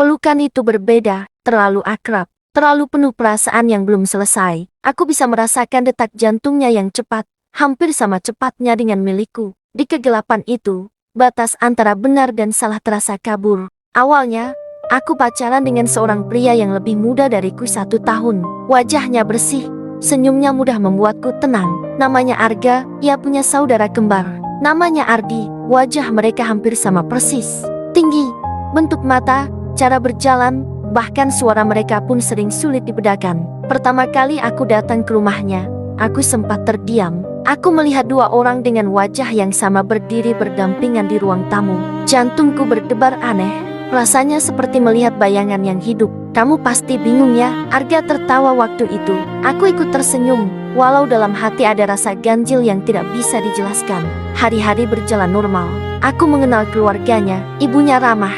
Pelukan itu berbeda, terlalu akrab, terlalu penuh perasaan yang belum selesai. Aku bisa merasakan detak jantungnya yang cepat, hampir sama cepatnya dengan milikku. Di kegelapan itu, batas antara benar dan salah terasa kabur. Awalnya, aku pacaran dengan seorang pria yang lebih muda dariku 1 tahun. Wajahnya bersih, senyumnya mudah membuatku tenang. Namanya Arga, ia punya saudara kembar. Namanya Ardi, wajah mereka hampir sama persis. Tinggi, bentuk mata, cara berjalan, bahkan suara mereka pun sering sulit dibedakan. Pertama kali aku datang ke rumahnya, aku sempat terdiam. Aku melihat dua orang dengan wajah yang sama berdiri berdampingan di ruang tamu. Jantungku berdebar aneh, rasanya seperti melihat bayangan yang hidup. Kamu pasti bingung ya, Arga tertawa waktu itu. Aku ikut tersenyum, walau dalam hati ada rasa ganjil yang tidak bisa dijelaskan. Hari-hari berjalan normal. Aku mengenal keluarganya, ibunya ramah,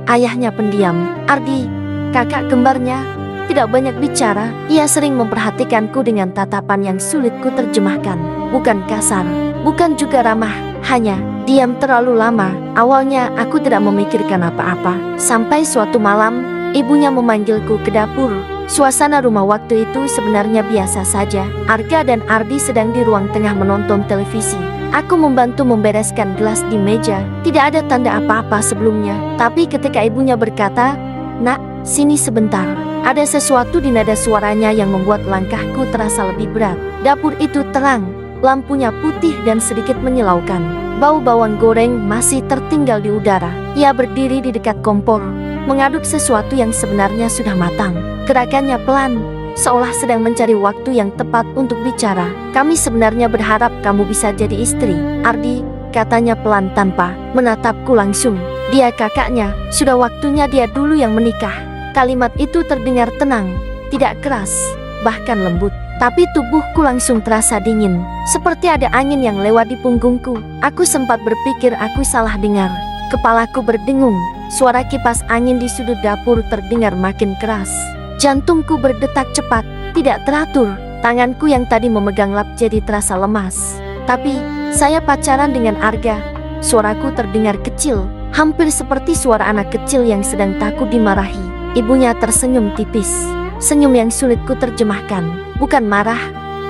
ayahnya pendiam. Ardi, kakak kembarnya, tidak banyak bicara. Ia sering memperhatikanku dengan tatapan yang sulit ku terjemahkan. Bukan kasar, bukan juga ramah, hanya diam terlalu lama. Awalnya aku tidak memikirkan apa-apa. Sampai suatu malam, ibunya memanggilku ke dapur. Suasana rumah waktu itu sebenarnya biasa saja. Arga dan Ardi sedang di ruang tengah menonton televisi. Aku membantu membereskan gelas di meja. Tidak ada tanda apa-apa sebelumnya. Tapi ketika ibunya berkata, "Nak, sini sebentar." Ada sesuatu di nada suaranya yang membuat langkahku terasa lebih berat. Dapur itu terang, lampunya putih dan sedikit menyilaukan. Bau bawang goreng masih tertinggal di udara. Ia berdiri di dekat kompor, mengaduk sesuatu yang sebenarnya sudah matang. Gerakannya pelan, seolah sedang mencari waktu yang tepat untuk bicara. "Kami sebenarnya berharap kamu bisa jadi istri, Ardi," katanya pelan tanpa menatapku langsung. "Dia kakaknya, sudah waktunya dia dulu yang menikah." Kalimat itu terdengar tenang, tidak keras, bahkan lembut. Tapi tubuhku langsung terasa dingin, seperti ada angin yang lewat di punggungku. Aku sempat berpikir aku salah dengar. Kepalaku berdengung, suara kipas angin di sudut dapur terdengar makin keras. Jantungku berdetak cepat, tidak teratur. Tanganku yang tadi memegang lap jadi terasa lemas. "Tapi, saya pacaran dengan Arga." Suaraku terdengar kecil, hampir seperti suara anak kecil yang sedang takut dimarahi. Ibunya tersenyum tipis, senyum yang sulit ku terjemahkan. Bukan marah,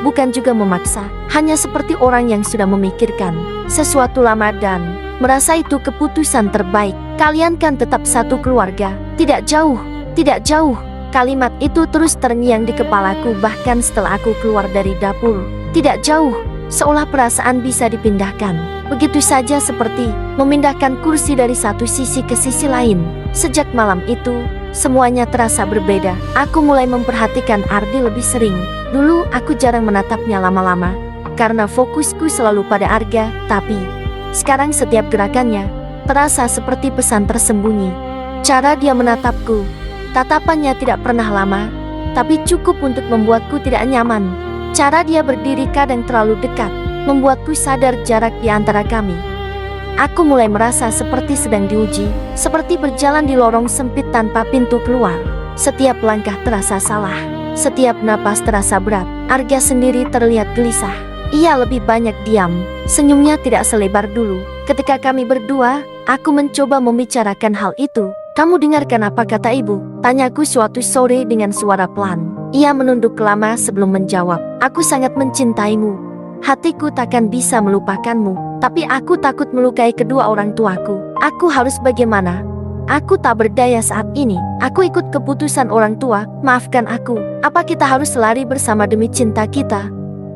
bukan juga memaksa, hanya seperti orang yang sudah memikirkan sesuatu lama dan merasa itu keputusan terbaik. "Kalian kan tetap satu keluarga, tidak jauh, tidak jauh." Kalimat itu terus terngiang di kepalaku bahkan setelah aku keluar dari dapur. Tidak jauh, seolah perasaan bisa dipindahkan. Begitu saja seperti memindahkan kursi dari satu sisi ke sisi lain. Sejak malam itu, semuanya terasa berbeda. Aku mulai memperhatikan Ardi lebih sering. Dulu aku jarang menatapnya lama-lama, karena fokusku selalu pada Arga. Tapi, sekarang setiap gerakannya terasa seperti pesan tersembunyi. Cara dia menatapku, tatapannya tidak pernah lama, tapi cukup untuk membuatku tidak nyaman. Cara dia berdiri kadang terlalu dekat, membuatku sadar jarak di antara kami. Aku mulai merasa seperti sedang diuji, seperti berjalan di lorong sempit tanpa pintu keluar. Setiap langkah terasa salah, setiap napas terasa berat. Arga sendiri terlihat gelisah. Ia lebih banyak diam, senyumnya tidak selebar dulu. Ketika kami berdua, aku mencoba membicarakan hal itu. "Kamu dengarkan apa kata ibu?" tanyaku suatu sore dengan suara pelan. Ia menunduk lama sebelum menjawab. "Aku sangat mencintaimu. Hatiku takkan bisa melupakanmu, tapi aku takut melukai kedua orang tuaku. Aku harus bagaimana? Aku tak berdaya saat ini. Aku ikut keputusan orang tua, maafkan aku. Apa kita harus lari bersama demi cinta kita?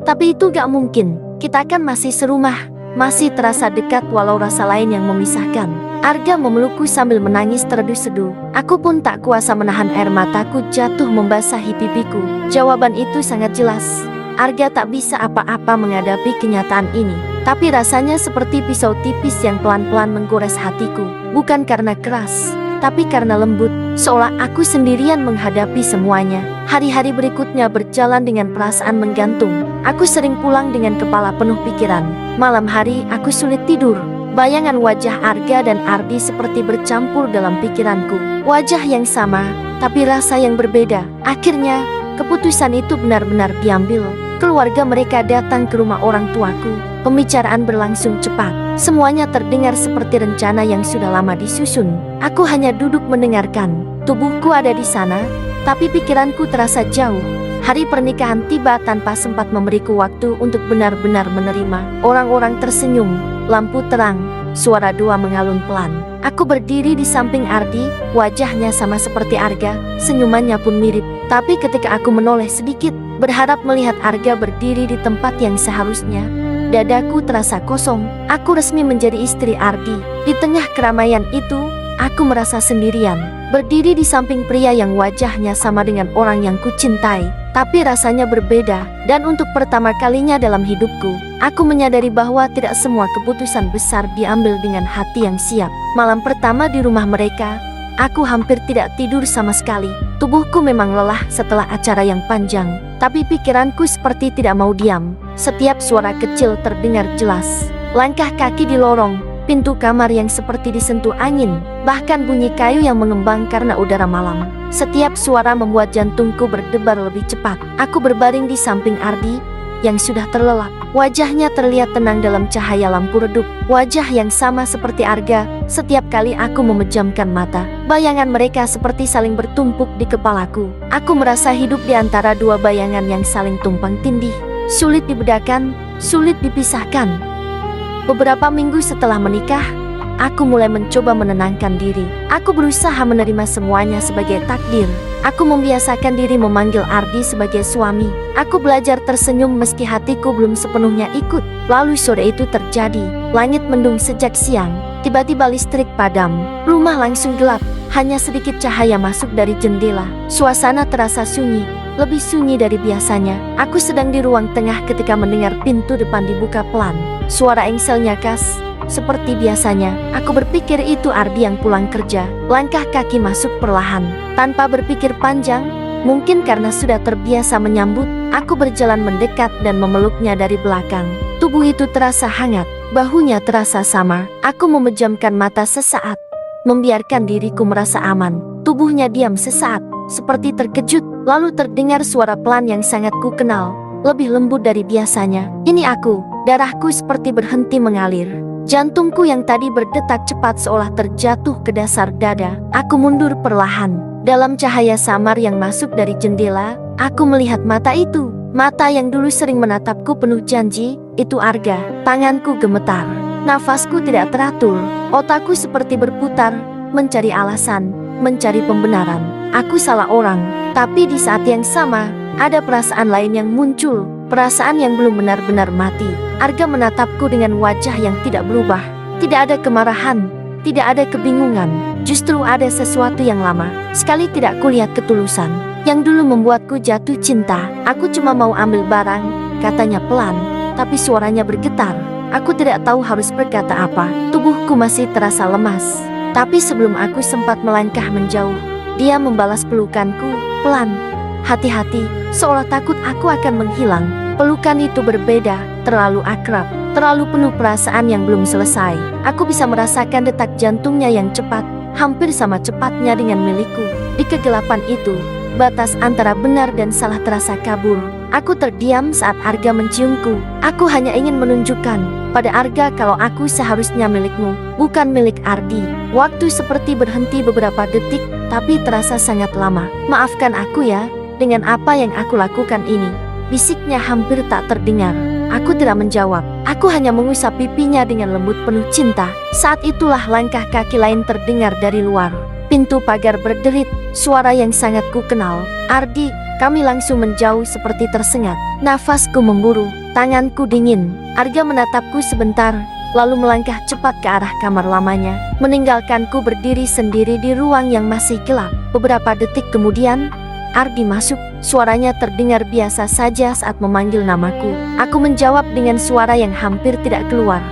Tapi itu gak mungkin. Kita kan masih serumah, masih terasa dekat walau rasa lain yang memisahkan." Arga memelukku sambil menangis terseduh. Aku pun tak kuasa menahan air mataku jatuh membasahi pipiku. Jawaban itu sangat jelas. Arga tak bisa apa-apa menghadapi kenyataan ini. Tapi rasanya seperti pisau tipis yang pelan-pelan menggores hatiku. Bukan karena keras, tapi karena lembut. Seolah aku sendirian menghadapi semuanya. Hari-hari berikutnya berjalan dengan perasaan menggantung. Aku sering pulang dengan kepala penuh pikiran. Malam hari aku sulit tidur. Bayangan wajah Arga dan Ardi seperti bercampur dalam pikiranku. Wajah yang sama, tapi rasa yang berbeda. Akhirnya, keputusan itu benar-benar diambil. Keluarga mereka datang ke rumah orang tuaku. Pembicaraan berlangsung cepat. Semuanya terdengar seperti rencana yang sudah lama disusun. Aku hanya duduk mendengarkan, Tubuhku ada di sana, tapi pikiranku terasa jauh. Hari pernikahan tiba tanpa sempat memberiku waktu untuk benar-benar menerima. Orang-orang tersenyum, lampu terang, suara doa mengalun pelan. Aku berdiri di samping Ardi, wajahnya sama seperti Arga, senyumannya pun mirip. Tapi ketika aku menoleh sedikit, berharap melihat Arga berdiri di tempat yang seharusnya, dadaku terasa kosong. Aku resmi menjadi istri Ardi. Di tengah keramaian itu, aku merasa sendirian, berdiri di samping pria yang wajahnya sama dengan orang yang kucintai, tapi rasanya berbeda. Dan untuk pertama kalinya dalam hidupku, aku menyadari bahwa tidak semua keputusan besar diambil dengan hati yang siap. Malam pertama di rumah mereka, aku hampir tidak tidur sama sekali. Tubuhku memang lelah setelah acara yang panjang, tapi pikiranku seperti tidak mau diam. Setiap suara kecil terdengar jelas. Langkah kaki di lorong, pintu kamar yang seperti disentuh angin, bahkan bunyi kayu yang mengembang karena udara malam. Setiap suara membuat jantungku berdebar lebih cepat. Aku berbaring di samping Ardi yang sudah terlelap. Wajahnya terlihat tenang dalam cahaya lampu redup. Wajah yang sama seperti Arga. Setiap kali aku memejamkan mata, bayangan mereka seperti saling bertumpuk di kepalaku. Aku merasa hidup di antara dua bayangan yang saling tumpang tindih. Sulit dibedakan, sulit dipisahkan. Beberapa minggu setelah menikah, aku mulai mencoba menenangkan diri. Aku berusaha menerima semuanya sebagai takdir. Aku membiasakan diri memanggil Ardi sebagai suami. Aku belajar tersenyum meski hatiku belum sepenuhnya ikut. Lalu sore itu terjadi. Langit mendung sejak siang. Tiba-tiba listrik padam. Rumah langsung gelap. Hanya sedikit cahaya masuk dari jendela. Suasana terasa sunyi. Lebih sunyi dari biasanya. Aku sedang di ruang tengah ketika mendengar pintu depan dibuka pelan. Suara engselnya khas. Seperti biasanya, aku berpikir itu Ardi yang pulang kerja. Langkah kaki masuk perlahan. Tanpa berpikir panjang, mungkin karena sudah terbiasa menyambut, aku berjalan mendekat dan memeluknya dari belakang. Tubuh itu terasa hangat, bahunya terasa samar. Aku memejamkan mata sesaat, membiarkan diriku merasa aman. Tubuhnya diam sesaat, seperti terkejut. Lalu terdengar suara pelan yang sangat ku kenal, lebih lembut dari biasanya. Ini aku. Darahku seperti berhenti mengalir. Jantungku yang tadi berdetak cepat seolah terjatuh ke dasar dada. Aku mundur perlahan. Dalam cahaya samar yang masuk dari jendela, aku melihat mata itu. Mata yang dulu sering menatapku penuh janji, itu Arga. Tanganku gemetar. Nafasku tidak teratur. Otakku seperti berputar, mencari alasan, mencari pembenaran. Aku salah orang. Tapi di saat yang sama, ada perasaan lain yang muncul. Perasaan yang belum benar-benar mati. Arga menatapku dengan wajah yang tidak berubah. Tidak ada kemarahan, tidak ada kebingungan. Justru ada sesuatu yang lama sekali tidak kulihat ketulusan, yang dulu membuatku jatuh cinta. Aku cuma mau ambil barang, katanya pelan, tapi suaranya bergetar. Aku tidak tahu harus berkata apa. Tubuhku masih terasa lemas. Tapi sebelum aku sempat melangkah menjauh, dia membalas pelukanku, pelan. Hati-hati, seolah takut aku akan menghilang. Pelukan itu berbeda, terlalu akrab, terlalu penuh perasaan yang belum selesai. Aku bisa merasakan detak jantungnya yang cepat, hampir sama cepatnya dengan milikku. Di kegelapan itu, batas antara benar dan salah terasa kabur. Aku terdiam saat Arga menciumku. Aku hanya ingin menunjukkan pada Arga kalau aku seharusnya milikmu, bukan milik Ardi. Waktu seperti berhenti beberapa detik, tapi terasa sangat lama. Maafkan aku ya, dengan apa yang aku lakukan ini. Bisiknya hampir tak terdengar. Aku tidak menjawab. Aku hanya mengusap pipinya dengan lembut penuh cinta. Saat itulah langkah kaki lain terdengar dari luar. Pintu pagar berderit, suara yang sangat ku kenal. Ardi, kami langsung menjauh seperti tersengat. Nafasku memburu, tanganku dingin. Arga menatapku sebentar, lalu melangkah cepat ke arah kamar lamanya, meninggalkanku berdiri sendiri di ruang yang masih gelap. Beberapa detik kemudian, Ardi masuk. Suaranya terdengar biasa saja saat memanggil namaku. Aku menjawab dengan suara yang hampir tidak keluar.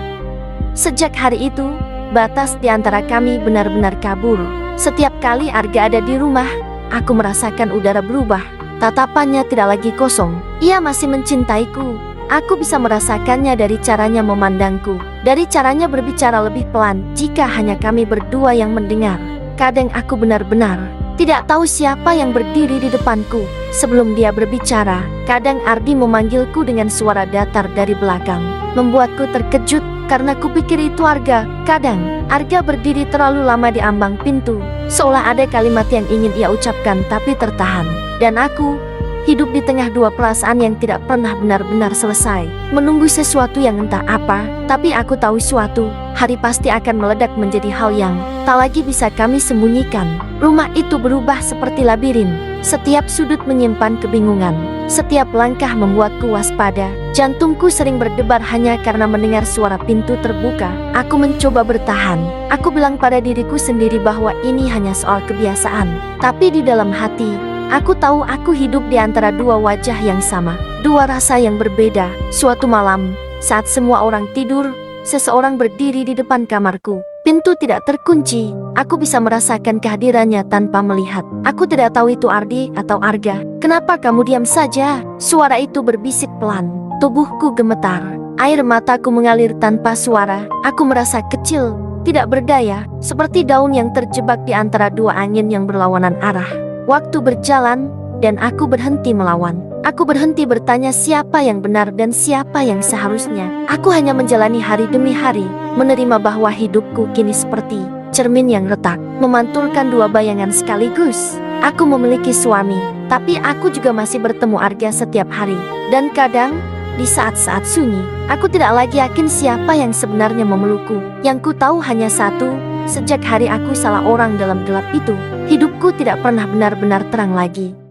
Sejak hari itu, batas di antara kami benar-benar kabur. Setiap kali Arga ada di rumah, aku merasakan udara berubah. Tatapannya tidak lagi kosong. Ia masih mencintaiku. Aku bisa merasakannya dari caranya memandangku, dari caranya berbicara lebih pelan jika hanya kami berdua yang mendengar. Kadang aku benar-benar tidak tahu siapa yang berdiri di depanku. Sebelum dia berbicara, kadang Ardi memanggilku dengan suara datar dari belakang, membuatku terkejut. karena kupikir itu Arga. Kadang, Arga berdiri terlalu lama di ambang pintu, seolah ada kalimat yang ingin ia ucapkan tapi tertahan. Dan aku hidup di tengah dua perasaan yang tidak pernah benar-benar selesai, menunggu sesuatu yang entah apa, tapi aku tahu suatu hari pasti akan meledak menjadi hal yang tak lagi bisa kami sembunyikan. Rumah itu berubah seperti labirin, setiap sudut menyimpan kebingungan, setiap langkah membuatku waspada. Jantungku sering berdebar hanya karena mendengar suara pintu terbuka. Aku mencoba bertahan, aku bilang pada diriku sendiri bahwa ini hanya soal kebiasaan, tapi di dalam hati aku tahu aku hidup di antara dua wajah yang sama, dua rasa yang berbeda. Suatu malam, saat semua orang tidur, seseorang berdiri di depan kamarku. Pintu tidak terkunci, aku bisa merasakan kehadirannya tanpa melihat. Aku tidak tahu itu Ardi atau Arga. Kenapa kamu diam saja? Suara itu berbisik pelan. Tubuhku gemetar, air mataku mengalir tanpa suara. Aku merasa kecil, tidak berdaya, seperti daun yang terjebak di antara dua angin yang berlawanan arah. Waktu berjalan, dan aku berhenti melawan. Aku berhenti bertanya siapa yang benar dan siapa yang seharusnya. Aku hanya menjalani hari demi hari, menerima bahwa hidupku kini seperti cermin yang retak, memantulkan dua bayangan sekaligus. Aku memiliki suami, tapi aku juga masih bertemu Arga setiap hari. Dan kadang, di saat-saat sunyi, aku tidak lagi yakin siapa yang sebenarnya memelukku. Yang ku tahu hanya satu, sejak hari aku salah orang dalam gelap itu, hidupku tidak pernah benar-benar terang lagi.